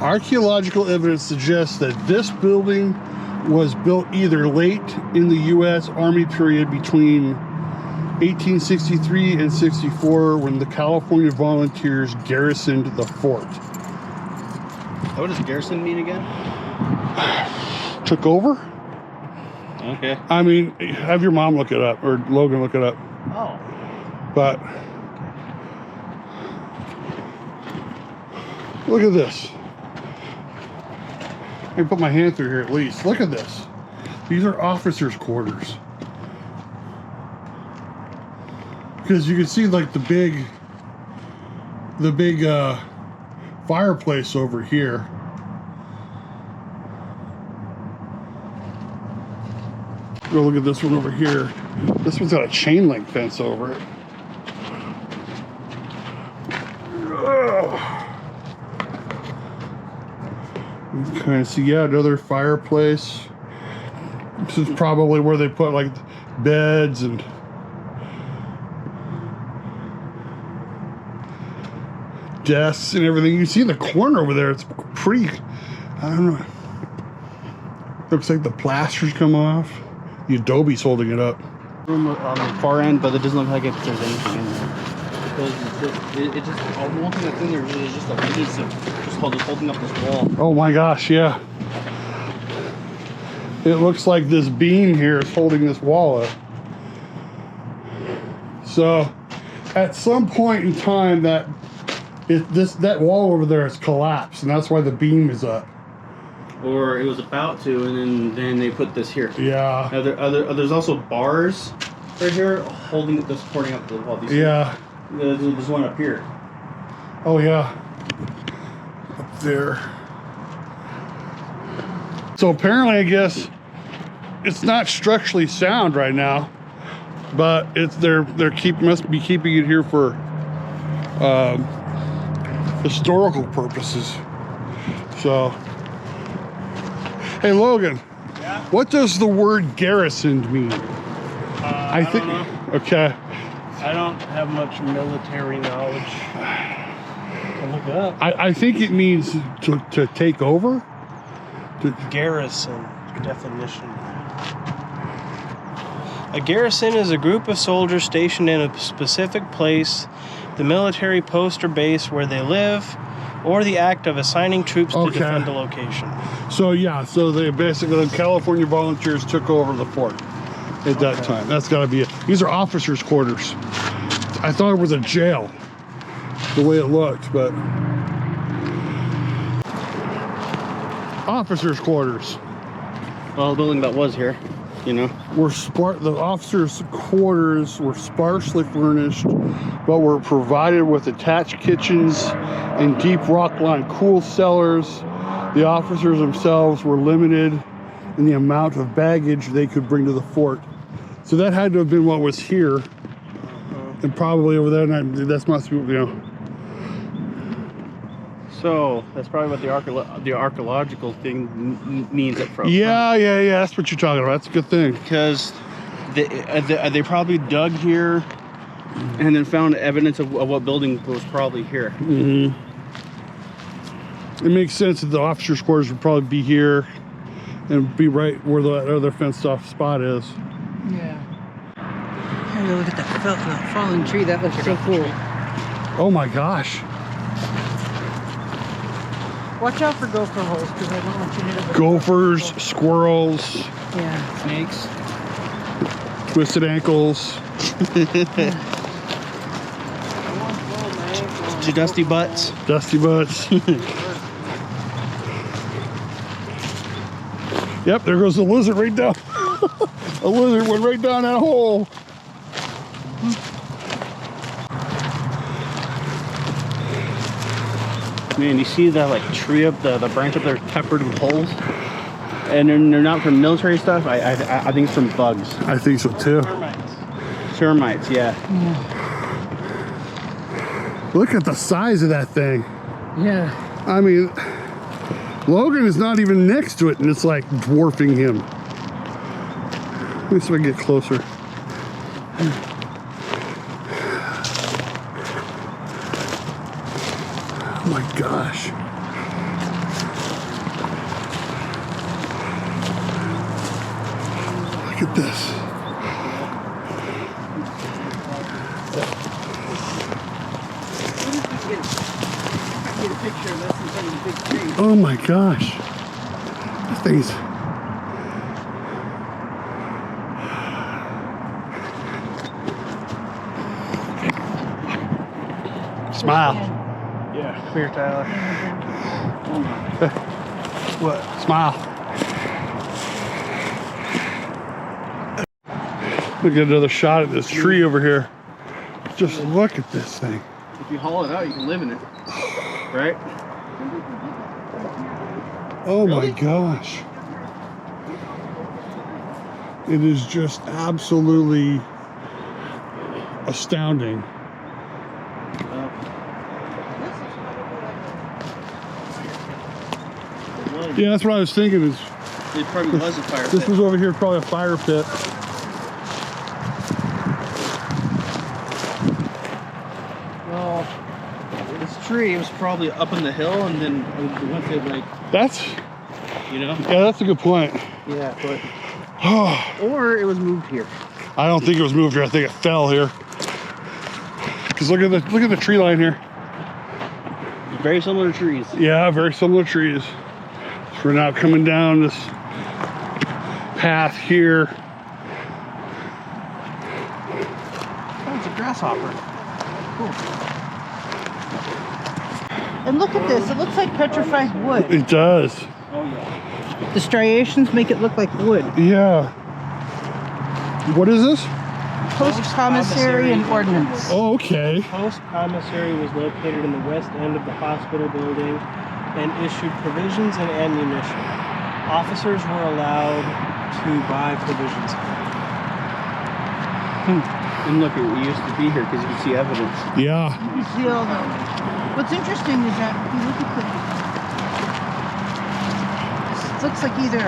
Archaeological evidence suggests that this building was built either late in the U.S. Army period between 1863 and 64 when the California Volunteers garrisoned the fort. What does garrison mean again? Took over? Okay. I mean, have your mom look it up, or Logan look it up. Oh. But look at this. Let me put my hand through here at least. Look at this. These are officers' quarters. Because you can see like the big fireplace over here. Go look at this one over here. This one's got a chain link fence over it. You can kind of see, yeah, another fireplace. This is probably where they put like beds and desks and everything. You see the corner over there, it's pretty, I don't know. Looks like the plaster's come off. The adobe's holding it up. Room on the far end, but it doesn't look like if there's anything in there. Because it just, one thing that's in there is just a piece of just holding up this wall. Oh my gosh, yeah. It looks like this beam here is holding this wall up. So, at some point in time, that wall over there has collapsed, and that's why the beam is up. Or it was about to, and then they put this here. Yeah. Now there's also bars right here holding this, supporting up the wall. Yeah. There's one up here. Oh yeah. Up there. So apparently, I guess it's not structurally sound right now, but it's must be keeping it here for historical purposes. So. Hey Logan, Yeah? what does the word garrisoned mean? I think. don't know. Okay. I don't have much military knowledge. I'll look it up. I think it means to take over. Garrison definition. A garrison is a group of soldiers stationed in a specific place, the military post or base where they live, or the act of assigning troops to defend a location. So yeah, so they basically, the California Volunteers took over the fort at that time. That's got to be it. These are officers' quarters. I thought it was a jail, the way it looked, but officers' quarters. Well, the building that was here, you know. The officers' quarters were sparsely furnished, but were provided with attached kitchens and deep rock-lined cool cellars. The officers themselves were limited and the amount of baggage they could bring to the fort. So that had to have been what was here, and probably over there. And that must be, you know. So that's probably what the archaeological thing means up front. Yeah. That's what you're talking about. That's a good thing. Because they probably dug here and then found evidence of what building was probably here. Mm-hmm. It makes sense that the officers' quarters would probably be here and be right where the other fenced-off spot is. Yeah. Here, look at that fallen tree. That looks so cool. Oh my gosh. Watch out for gopher holes, because I don't want you to hit it. Gophers, squirrels, Yeah. Snakes. twisted ankles. Dusty butts. Dusty butts. Yep, there goes the lizard right down. A lizard went right down that hole. Man, you see that like tree up the branch up there peppered with holes, and they're not from military stuff. I think it's from bugs. I think so too. Termites, yeah. Look at the size of that thing. Yeah. I mean, Logan is not even next to it, and it's like dwarfing him. Let me see if I can get closer. Oh my gosh. Look at this. Get a picture of this in the big tree. Oh my gosh. This thing's... Smile. Yeah, clear, Tyler. What? Smile. Look at another shot at this tree over here. Just look at this thing. If you haul it out, you can live in it, right? Oh my gosh. It is just absolutely astounding. Yeah, that's what I was thinking is It probably was a fire this pit. was over here, probably a fire pit. Well, this tree was probably up on the hill, and then once it like, That's, you know. yeah, that's a good point. Yeah, but or it was moved here. I don't think it was moved here. I think it fell here. Cause look at the tree line here. Very similar trees. Yeah, very similar trees. So we're now coming down this path here. Oh, it's a grasshopper. And look at this. It looks like petrified wood. It does. Oh yeah. The striations make it look like wood. Yeah. What is this? Post commissary and ordnance. Oh, okay. Post commissary was located in the west end of the hospital building and issued provisions and ammunition. Officers were allowed to buy provisions. And look, it used to be here because you can see evidence. Yeah. You can see all the... What's interesting is that if you look at the... This looks like either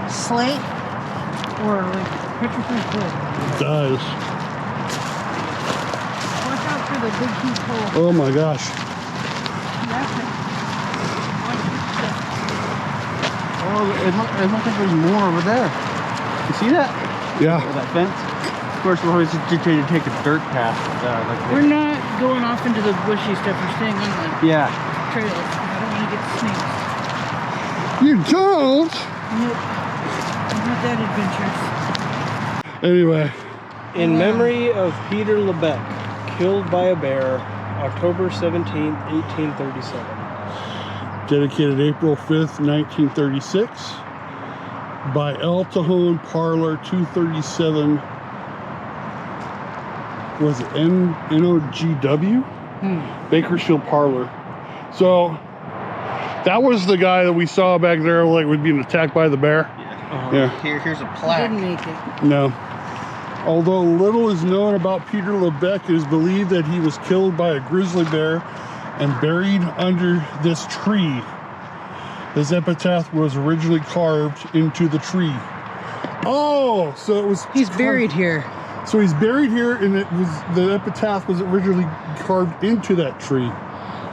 slate or like petrified wood. It does. Watch out for the big huge hole. Oh my gosh. Oh, it looks like there's more over there. You see that? Yeah. That fence? Of course, we're always dictated to take a dirt path. We're not going off into the bushy stuff. We're staying on the Yeah. trails. I don't want to get snakes. You don't? Nope. I'm not that adventurous. Anyway. In memory of Peter Lebec, killed by a bear, October 17th, 1837. Dedicated April 5th, 1936 by El Tejon Parlor 237. Was it NOGW? Bakersfield Parlor. So That was the guy that we saw back there, like, was being attacked by the bear. Yeah. Here's a He plaque. didn't make it. No. Although little is known about Peter Lebec, it is believed that he was killed by a grizzly bear and buried under this tree. His epitaph was originally carved into the tree. Oh, so it was. He's buried here. So he's buried here, and it was the epitaph was originally carved into that tree.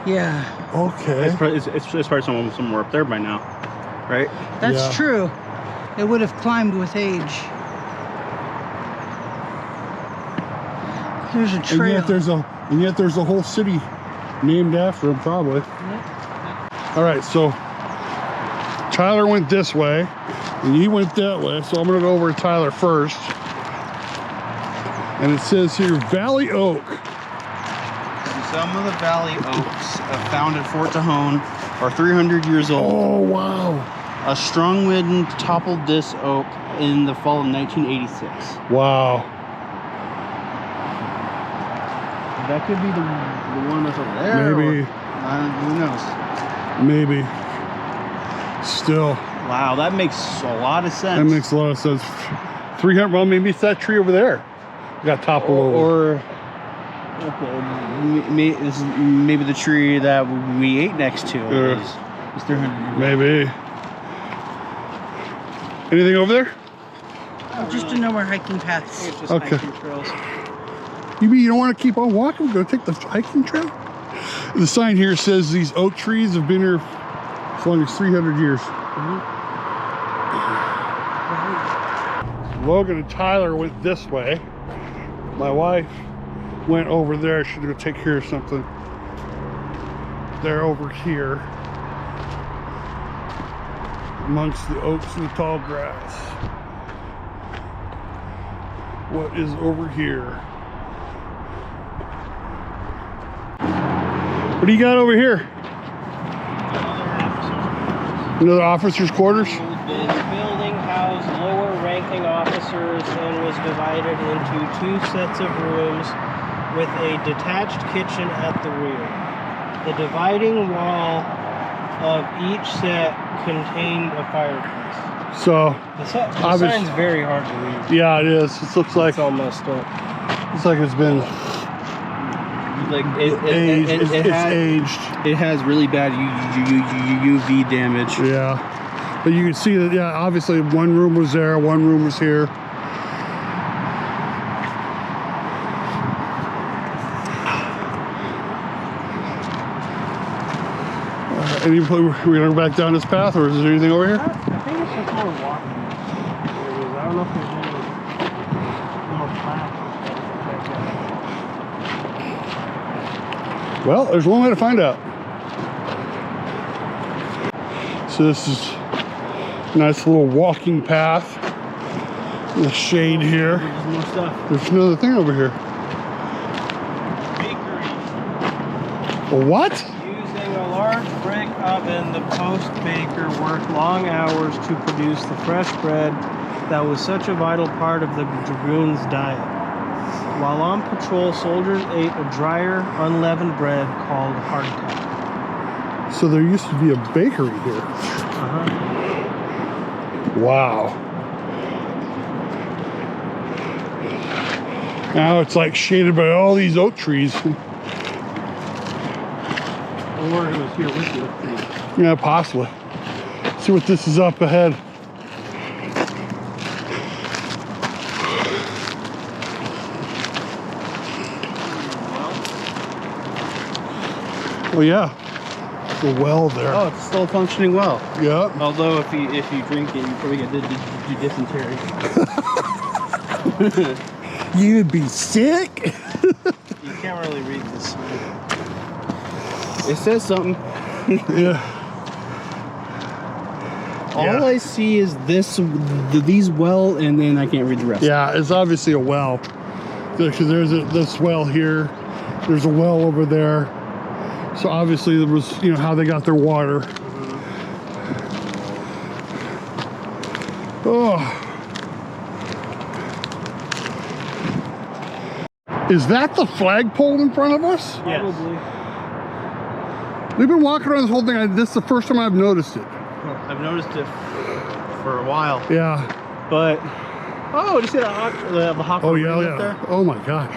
Yeah, Okay. It's probably someone somewhere up there by now, right? that's Yeah. true. It would have climbed with age. There's a And trail. yet there's a whole city named after him, probably. All right, so Tyler went this way, and he went that way. So I'm gonna go over to Tyler first. And it says here, Valley Oak. Some of the Valley Oaks found at Fort Tejon are 300 years old. Oh, wow. A strong wind toppled this oak in the fall of 1986. Wow. That could be the one that's over there. Maybe. Who knows? Maybe. Still, Wow, that makes a lot of sense. that makes a lot of sense. 300, well, maybe it's that tree over there. Got toppled over. Or okay, this is maybe the tree that we ate next to is 300. Maybe. Anything over there? Just a no more hiking paths. It's just Okay. hiking trails. You mean you don't want to keep on walking? We're going to take the hiking trail? The sign here says these oak trees have been here as long as 300 years. Logan and Tyler went this way. My wife went over there. She's going to take care of something. They're over here amongst the oaks and the tall grass. What is over here? What do you got over here? Another officer's quarters? This building housed lower ranking officers and was divided into 2 sets of rooms with a detached kitchen at the rear. The dividing wall of each set contained a fireplace. So, The Obvious- sign's very hard to read. yeah, it is. It looks like It's all messed up. it's been Like aged. It's aged. It has really bad UV damage. Yeah. But you can see that, yeah, obviously one room was there, one room was here. We're gonna go back down this path, or is there anything over here? I think it's just more walking areas. I don't know if there's any more plants or Well, there's one way to find out. So this is a nice little walking path. The shade here. there's more stuff. There's another thing over here. Bakery. A what? Using a large brick oven, the post baker worked long hours to produce the fresh bread that was such a vital part of the dragoons' diet. While on patrol, soldiers ate a drier, unleavened bread called hardtack. So there used to be a bakery here. Wow. Now it's like shaded by all these oak trees. Or it was here with you. Yeah, possibly. See what this is up ahead. Oh yeah, the well there. Oh, it's still functioning well. Yeah. Although if you drink it, you probably get dysentery. You'd be sick. You can't really read this. It says something. Yeah. All I see is these well, and then I can't read the rest. Yeah, it's obviously a well. Because there's this well here. There's a well over there. So obviously there was, how they got their water. Oh. Is that the flagpole in front of us? Probably. We've been walking around this whole thing. This is the first time I've noticed it. I've noticed it for a while. Yeah. But, oh, did you see the hawk? Oh, yeah, up there? Oh, my gosh.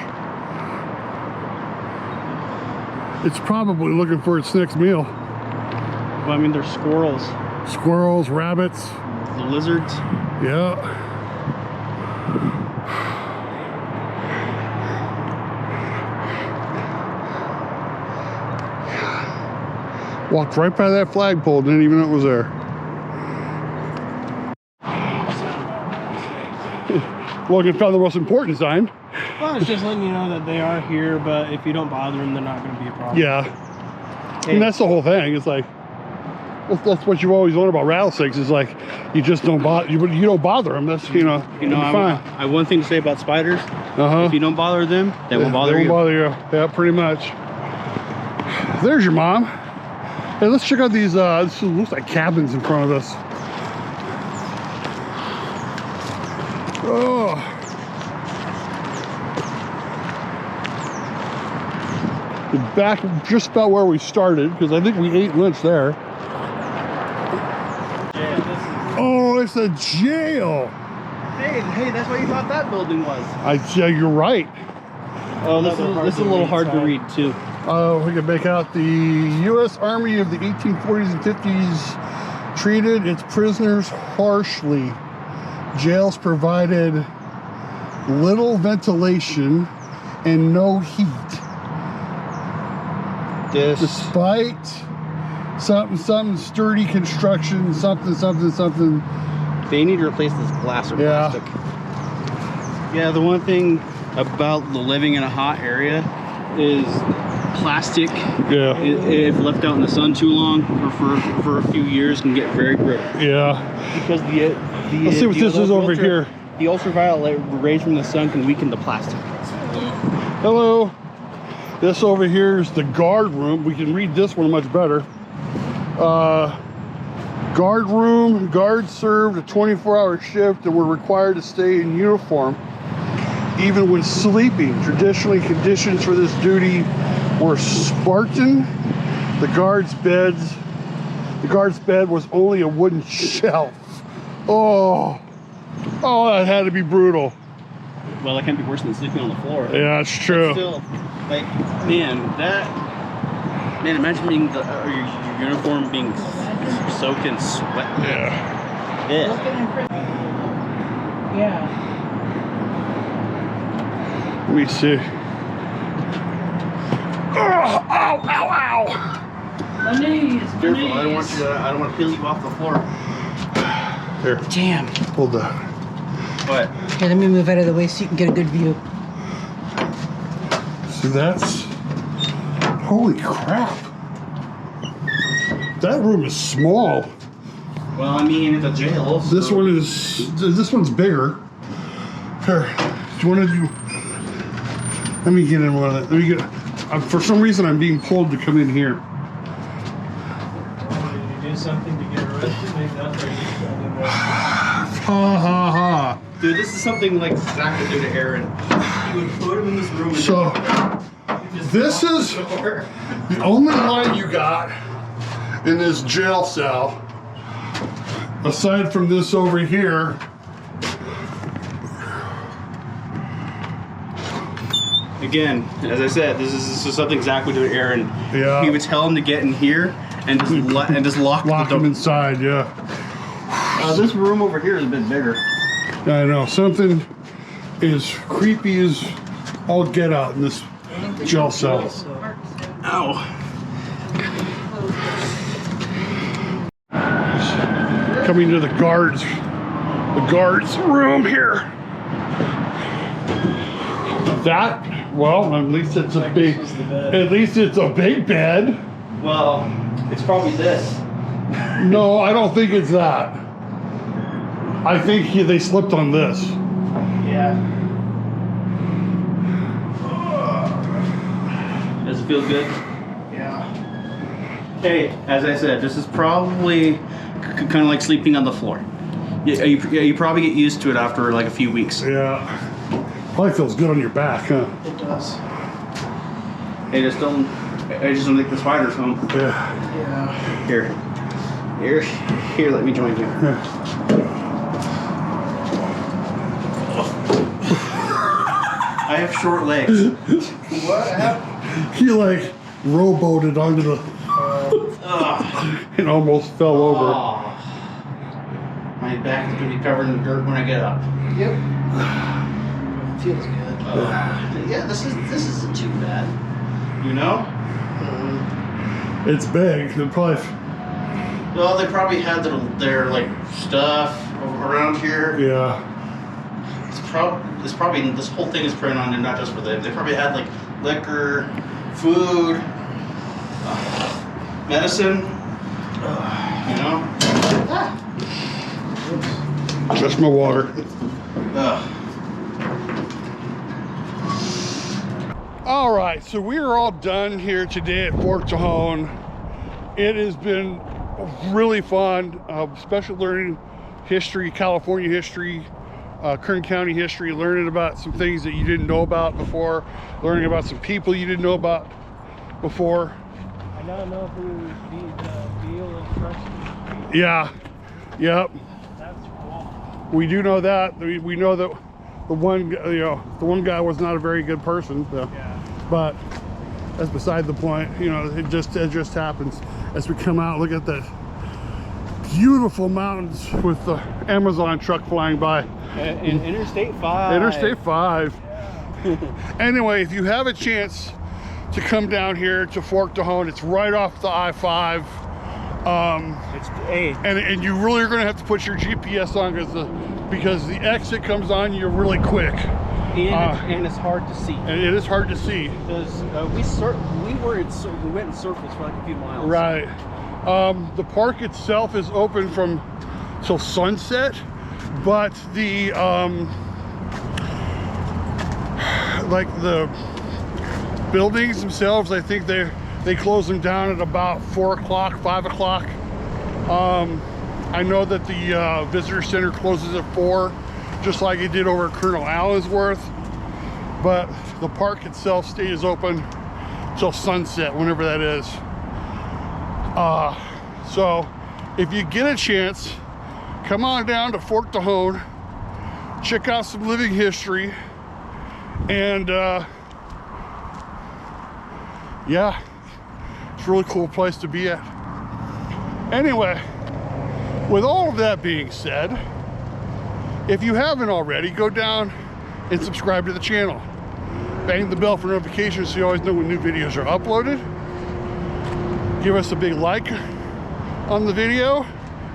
It's probably looking for its next meal. Well, I mean, there's squirrels. Squirrels, rabbits. The lizards. Yeah. Walked right by that flagpole, didn't even know it was there. Well, you found the most important sign. Well, it's just letting you know that they are here, but if you don't bother them, they're not going to be a problem. Yeah. Hey. And that's the whole thing. It's like, that's what you've always known about rattlesnakes is like, you just don't bother, you don't bother them. That's, you know fine. I have one thing to say about spiders. Uh-huh. If you don't bother them, they won't bother you. They won't bother you. Yeah, pretty much. There's your mom. Hey, let's check out these, this looks like cabins in front of us. Oh. Back just about where we started, because I think we ate lunch there. Yeah, Oh, it's a jail. Hey, that's what you thought that building was. Yeah, you're right. Oh, this is a little hard to read too. We can make out the U.S. Army of the 1840s and 50s treated its prisoners harshly. Jails provided little ventilation and no heat. Despite something sturdy construction, something. They need to replace this glass or Yeah. plastic. Yeah, the one thing about living in a hot area is plastic. Yeah. If left out in the sun too long or for a few years can get very brittle. Yeah. Because Let's see what this is over here. The ultraviolet rays from the sun can weaken the plastic. Hello. This over here is the guard room. We can read this one much better. Guard room. Guards served a 24-hour shift and were required to stay in uniform even when sleeping. Traditionally, conditions for this duty were Spartan. The guard's bed was only a wooden shelf. Oh, that had to be brutal. Well, that can't be worse than sleeping on the floor. Yeah, it's true. Still, like, man, imagine being your uniform being soaked in sweat. Yeah. Yeah. Yeah. Let me see. Oh, ow, ow, ow. My knees. Careful, I don't want to peel you off the floor. Here, Damn. hold on. What? Here, let me move out of the way so you can get a good view. See, that's... Holy crap. That room is small. Well, I mean, it's a jail. So. This one's bigger. Here, do you want to do... Let me get in one of the... for some reason, I'm being pulled to come in here. Did you do something to get arrested? Maybe that's why you Ha ha ha. Dude, this is something like Zach would do to Aaron. He would put him in this room. So, this is the only light you got in this jail cell. Aside from this over here. Again, as I said, this is something Zach would do to Aaron. Yeah. He would tell him to get in here and just lock the door. Him inside, yeah. This room over here is a bit bigger. I know, something is creepy as all get out in this jail cell. Ow. Coming to the guards room here. That, well, at least it's a big bed. Well, it's probably this. No, I don't think it's that. I think they slipped on this. Yeah. Does it feel good? Yeah. Hey, as I said, this is probably kind of like sleeping on the floor. You probably get used to it after like a few weeks. Yeah. Probably feels good on your back, huh? It does. Hey, just don't. I just don't think the spider's home. Yeah. Here, let me join you. I have short legs. What happened? He like rowboated onto the and almost fell over. My back is gonna be covered in dirt when I get up. Yep. Feels good. Yeah, this isn't too bad. You know? It's big. It probably. Well, they probably had their like stuff around here. Yeah. It's probably this whole thing is preying on them, not just for them. They probably had like liquor, food, medicine. You know. Just my water. All right, so we are all done here today at Fort Tejon. It has been really fun, especially learning history, California history, Kern County history, learning about some things that you didn't know about before, learning about some people you didn't know about before. I now know who the deal and trust. Yeah, yep. That's cool. We do know that. We know that the one guy was not a very good person. So. Yeah. But that's beside the point. You know, it just happens. As we come out, look at that beautiful mountains with the Amazon truck flying by. And Interstate 5. Interstate 5. Yeah. Anyway, if you have a chance to come down here to Fort Tejon, it's right off the I-5. And you really are going to have to put your GPS on because the exit comes on you really quick. And it's hard to see. And it is hard to see. Because we went in circles for like a few miles. Right. The park itself is open till sunset, but the like the buildings themselves, I think they close them down at about 4 o'clock, 5 o'clock. I know that the visitor center closes at 4, just like it did over at Colonel Allensworth, but the park itself stays open till sunset, whenever that is. So if you get a chance, come on down to Fort Tejon, check out some living history, and yeah, it's a really cool place to be at. Anyway, with all of that being said, if you haven't already, go down and subscribe to the channel. Bang the bell for notifications so you always know when new videos are uploaded. Give us a big like on the video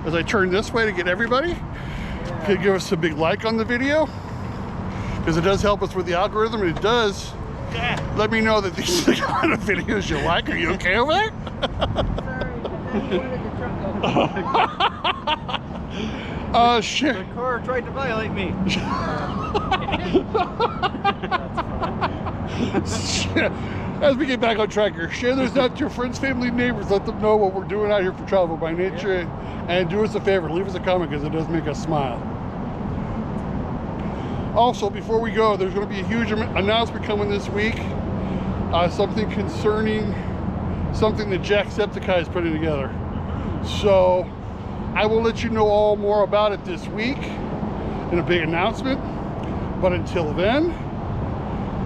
as I turn this way to get everybody. Could give us a big like on the video because it does help us with the algorithm, and it does let me know that these are the kind of videos you like. Are you okay with that? Shit. The car tried to violate me. As we get back on track here, share this out to your friends, family, neighbors. Let them know what we're doing out here for Travel by Nature. And do us a favor, leave us a comment because it does make us smile. Also, before we go, there's going to be a huge announcement coming this week. Something concerning something that Jacksepticeye is putting together. So I will let you know all more about it this week in a big announcement. But until then,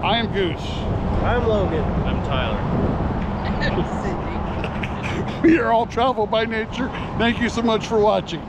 I am Goose. I'm Logan. I'm Tyler. We are all Travel by Nature. Thank you so much for watching.